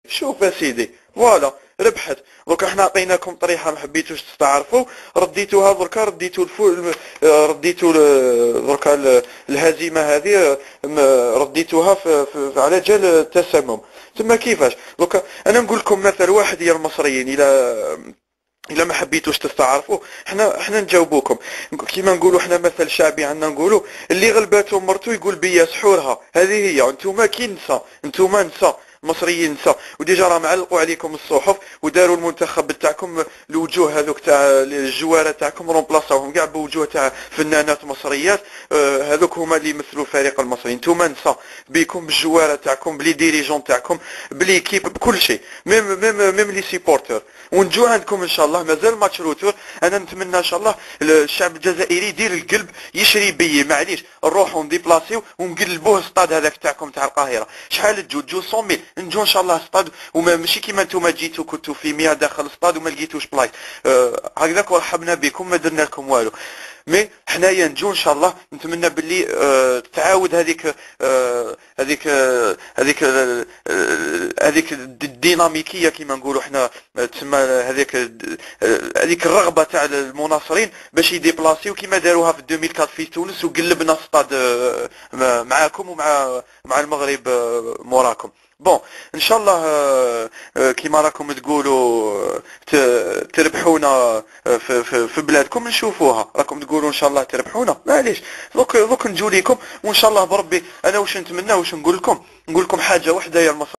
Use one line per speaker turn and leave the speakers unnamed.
شوف اسيدي فوالا ربحت. دوك احنا عطيناكم طريحه ما حبيتوش تستعرفوا، رديتوها دركا، رديتو الفول، رديتو دركا الهزيمه هذه، رديتوها على جال التسمم. تما كيفاش دوكا انا نقول لكم مثل واحد يا المصريين، الا ما حبيتوش تستعرفوا احنا نجاوبوكم. كيما نقولوا احنا مثل شعبي عندنا نقولوا اللي غلباتو مرتو يقول بيا سحورها. هذه هي. انتوما كي نسى، انتوما نسى المصريين نسى، وديجا راه معلقوا عليكم الصحف وداروا المنتخب تاعكم، الوجوه هذوك تاع الجواره تاعكم رومبلاصاوهم كاع بوجوه تاع فنانات مصريات. هذوك هما اللي يمثلوا الفريق المصري. نتوما نسى بكم بالجواره تاعكم، بلي ديريجون تاعكم، بليكيب، بكل شيء، ميم لي سيبورتور. ونجو عندكم ان شاء الله مازال ماتش روتور. انا نتمنى ان شاء الله الشعب الجزائري يدير القلب يشري بي، معليش نروحوا نديبلاسيو ونقلبوه الستاد هذاك تاعكم تاع القاهره. شحال تجو 100,000 نجو ان شاء الله ستاد، وما ماشي كيما نتوما جيتوا كنتوا في 100 داخل الستاد وما لقيتوش بلايص. هكذاك ورحبنا بكم ما درنا لكم والو. مي حنايا نجو ان شاء الله. نتمنى باللي تعاود هذيك الديناميكيه كيما نقولوا حنا، تسمى هذيك الرغبه تاع المناصرين باش يديبلاسيو كيما داروها في 2004 في تونس، وقلبنا ستاد معاكم مع المغرب موراكم. بون ان شاء الله كيما راكم تقولوا تربحونا في بلادكم نشوفوها. راكم تقولوا ان شاء الله تربحونا، معليش دوك نجو ليكم وان شاء الله بربي. انا واش نتمنى، واش نقول لكم حاجه واحده يا المصريين.